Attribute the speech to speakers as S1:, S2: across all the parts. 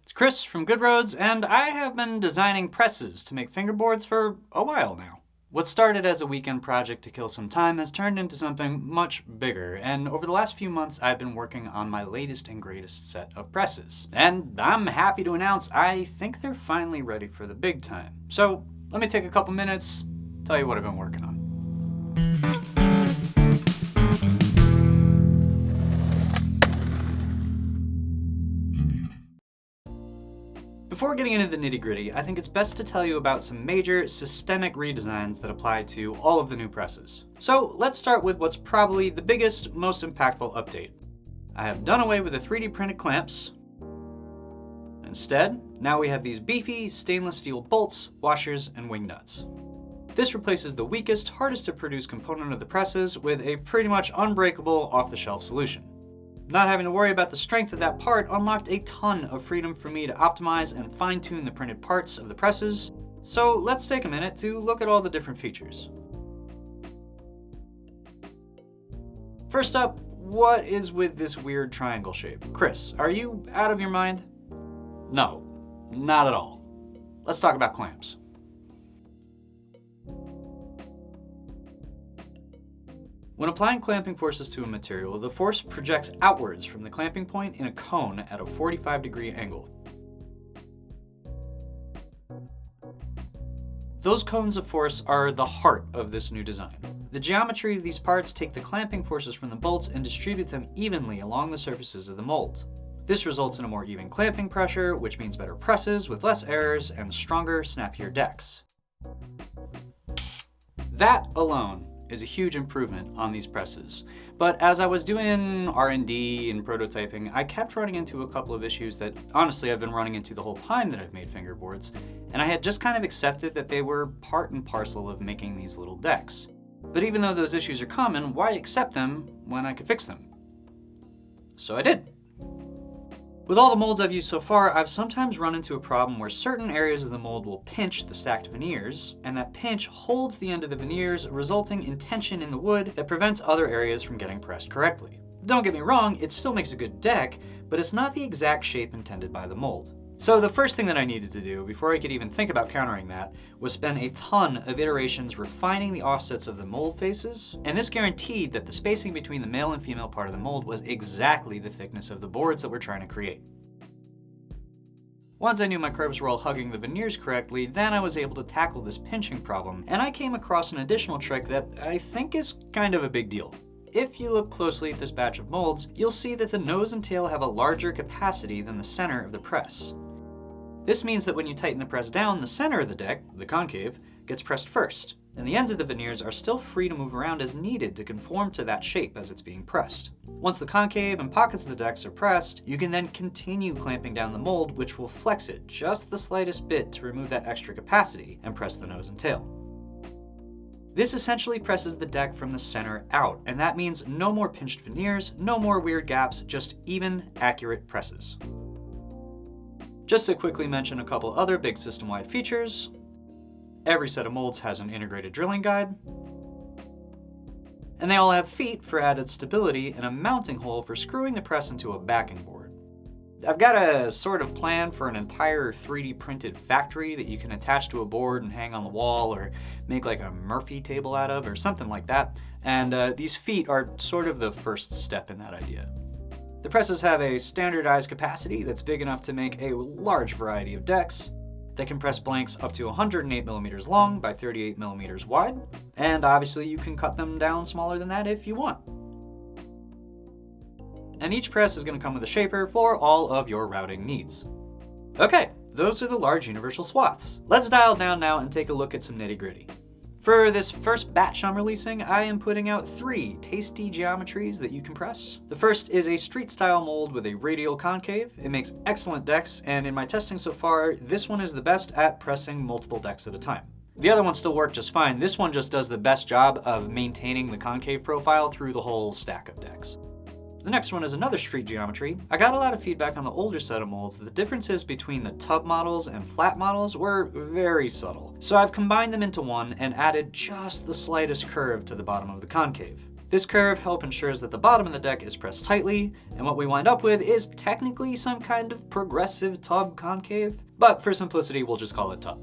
S1: It's Chris from Good Roads, and I have been designing presses to make fingerboards for a while now. What started as a weekend project to kill some time has turned into something much bigger, and over the last few months I've been working on my latest and greatest set of presses. And I'm happy to announce I think they're finally ready for the big time. So let me take a couple minutes, tell you what I've been working on. Before getting into the nitty-gritty, I think it's best to tell you about some major systemic redesigns that apply to all of the new presses. So let's start with what's probably the biggest, most impactful update. I have done away with the 3D printed clamps. Instead, now we have these beefy stainless steel bolts, washers, and wing nuts. This replaces the weakest, hardest to produce component of the presses with a pretty much unbreakable, off-the-shelf solution. Not having to worry about the strength of that part unlocked a ton of freedom for me to optimize and fine-tune the printed parts of the presses, so let's take a minute to look at all the different features. First up, what is with this weird triangle shape? Chris, are you out of your mind? No, not at all. Let's talk about clamps. When applying clamping forces to a material, the force projects outwards from the clamping point in a cone at a 45-degree angle. Those cones of force are the heart of this new design. The geometry of these parts take the clamping forces from the bolts and distribute them evenly along the surfaces of the mold. This results in a more even clamping pressure, which means better presses with less errors and stronger, snappier decks. That alone is a huge improvement on these presses. But as I was doing R&D and prototyping, I kept running into a couple of issues that honestly I've been running into the whole time that I've made fingerboards, and I had just kind of accepted that they were part and parcel of making these little decks. But even though those issues are common, why accept them when I could fix them? So I did. With all the molds I've used so far, I've sometimes run into a problem where certain areas of the mold will pinch the stacked veneers, and that pinch holds the end of the veneers, resulting in tension in the wood that prevents other areas from getting pressed correctly. Don't get me wrong, it still makes a good deck, but it's not the exact shape intended by the mold. So the first thing that I needed to do, before I could even think about countering that, was spend a ton of iterations refining the offsets of the mold faces, and this guaranteed that the spacing between the male and female part of the mold was exactly the thickness of the boards that we're trying to create. Once I knew my curves were all hugging the veneers correctly, then I was able to tackle this pinching problem, and I came across an additional trick that I think is kind of a big deal. If you look closely at this batch of molds, you'll see that the nose and tail have a larger capacity than the center of the press. This means that when you tighten the press down, the center of the deck, the concave, gets pressed first, and the ends of the veneers are still free to move around as needed to conform to that shape as it's being pressed. Once the concave and pockets of the decks are pressed, you can then continue clamping down the mold, which will flex it just the slightest bit to remove that extra capacity and press the nose and tail. This essentially presses the deck from the center out, and that means no more pinched veneers, no more weird gaps, just even, accurate presses. Just to quickly mention a couple other big system-wide features, every set of molds has an integrated drilling guide, and they all have feet for added stability and a mounting hole for screwing the press into a backing board. I've got a sort of plan for an entire 3D printed factory that you can attach to a board and hang on the wall or make like a Murphy table out of or something like that, and these feet are sort of the first step in that idea. The presses have a standardized capacity that's big enough to make a large variety of decks. They can press blanks up to 108mm long by 38mm wide, and obviously you can cut them down smaller than that if you want. And each press is going to come with a shaper for all of your routing needs. Okay, those are the large universal swaths. Let's dial down now and take a look at some nitty-gritty. For this first batch I'm releasing, I am putting out 3 tasty geometries that you can press. The first is a street-style mold with a radial concave. It makes excellent decks, and in my testing so far, this one is the best at pressing multiple decks at a time. The other ones still work just fine. This one just does the best job of maintaining the concave profile through the whole stack of decks. The next one is another street geometry. I got a lot of feedback on the older set of molds that the differences between the tub models and flat models were very subtle. So I've combined them into one and added just the slightest curve to the bottom of the concave. This curve help ensures that the bottom of the deck is pressed tightly, and what we wind up with is technically some kind of progressive tub concave, but for simplicity we'll just call it tub.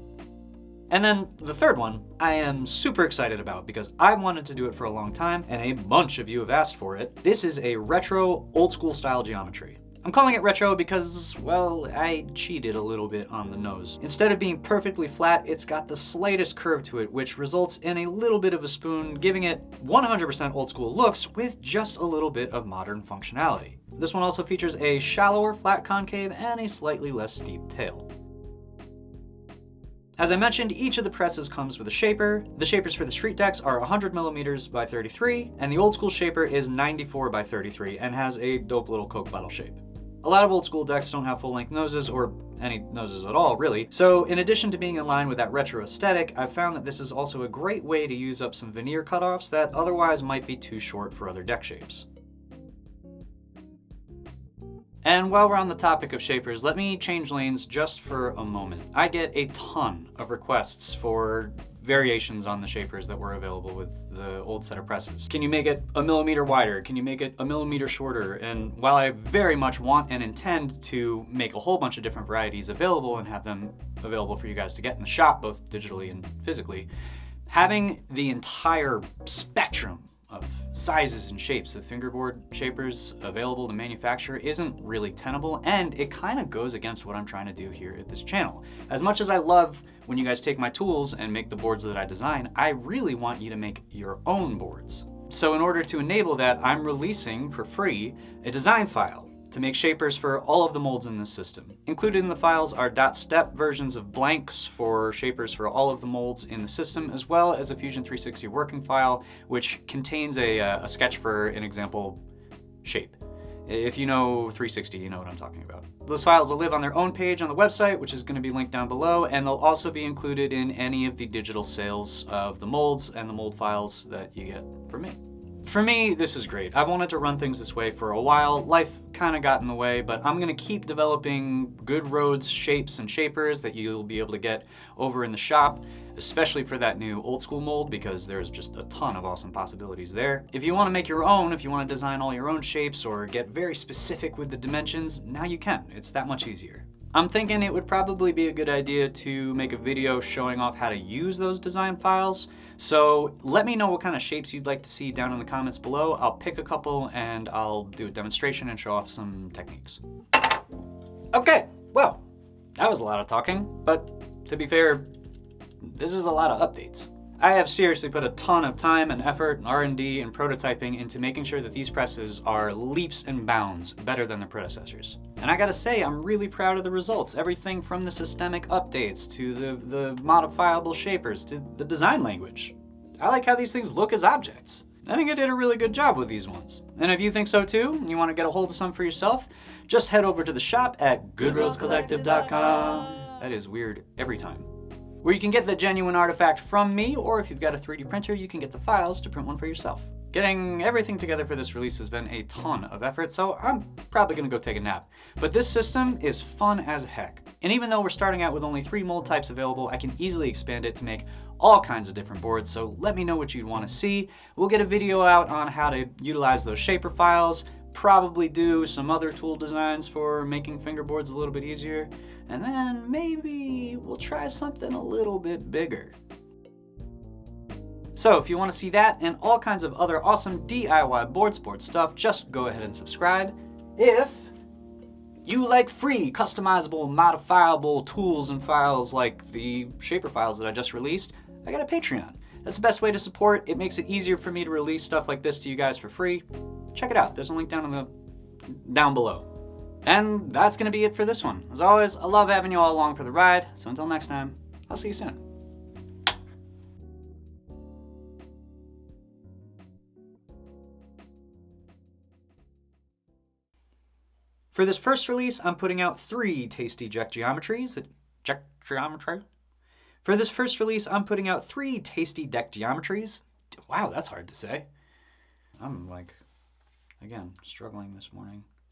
S1: And then the third one I am super excited about because I've wanted to do it for a long time and a bunch of you have asked for it. This is a retro old school style geometry. I'm calling it retro because, well, I cheated a little bit on the nose. Instead of being perfectly flat, it's got the slightest curve to it, which results in a little bit of a spoon, giving it 100% old school looks with just a little bit of modern functionality. This one also features a shallower flat concave and a slightly less steep tail. As I mentioned, each of the presses comes with a shaper. The shapers for the street decks are 100mm by 33, and the old school shaper is 94 by 33 and has a dope little Coke bottle shape. A lot of old school decks don't have full-length noses, or any noses at all, really. So in addition to being in line with that retro aesthetic, I've found that this is also a great way to use up some veneer cutoffs that otherwise might be too short for other deck shapes. And while we're on the topic of shapers, let me change lanes just for a moment. I get a ton of requests for variations on the shapers that were available with the old set of presses. Can you make it a millimeter wider? Can you make it a millimeter shorter? And while I very much want and intend to make a whole bunch of different varieties available and have them available for you guys to get in the shop, both digitally and physically, having the entire spectrum of sizes and shapes of fingerboard shapers available to manufacture isn't really tenable, and it kind of goes against what I'm trying to do here at this channel. As much as I love when you guys take my tools and make the boards that I design, I really want you to make your own boards. So in order to enable that, I'm releasing for free a design file to make shapers for all of the molds in this system. Included in the files are .step versions of blanks for shapers for all of the molds in the system, as well as a Fusion 360 working file, which contains a sketch for an example shape. If you know 360, you know what I'm talking about. Those files will live on their own page on the website, which is going to be linked down below, and they'll also be included in any of the digital sales of the molds and the mold files that you get from me. For me, this is great. I've wanted to run things this way for a while. Life kind of got in the way, but I'm going to keep developing good roads, shapes, and shapers that you'll be able to get over in the shop, especially for that new old school mold, because there's just a ton of awesome possibilities there. If you want to make your own, if you want to design all your own shapes or get very specific with the dimensions, now you can. It's that much easier. I'm thinking it would probably be a good idea to make a video showing off how to use those design files. So let me know what kind of shapes you'd like to see down in the comments below. I'll pick a couple and I'll do a demonstration and show off some techniques. Okay, well, that was a lot of talking, but to be fair, this is a lot of updates. I have seriously put a ton of time and effort and R&D and prototyping into making sure that these presses are leaps and bounds better than their predecessors. And I gotta say, I'm really proud of the results. Everything from the systemic updates to the modifiable shapers to the design language. I like how these things look as objects. I think I did a really good job with these ones. And if you think so too, and you want to get a hold of some for yourself, just head over to the shop at goodroadscollective.com. That is weird every time. Where you can get the genuine artifact from me, or if you've got a 3D printer, you can get the files to print one for yourself. Getting everything together for this release has been a ton of effort, so I'm probably gonna go take a nap. But this system is fun as heck. And even though we're starting out with only 3 mold types available, I can easily expand it to make all kinds of different boards, so let me know what you'd wanna see. We'll get a video out on how to utilize those shaper files, probably do some other tool designs for making fingerboards a little bit easier, and then maybe we'll try something a little bit bigger. So if you want to see that and all kinds of other awesome DIY board sport stuff, just go ahead and subscribe. If you like free, customizable, modifiable tools and files like the shaper files that I just released, I got a Patreon. That's the best way to support. It makes it easier for me to release stuff like this to you guys for free. Check it out. There's a link down below. And that's gonna be it for this one. As always, I love having you all along for the ride. So until next time, I'll see you soon. For this first release, I'm putting out 3 tasty deck geometries. For this first release, I'm putting out 3 tasty deck geometries. Wow, that's hard to say. I'm like, again, struggling this morning.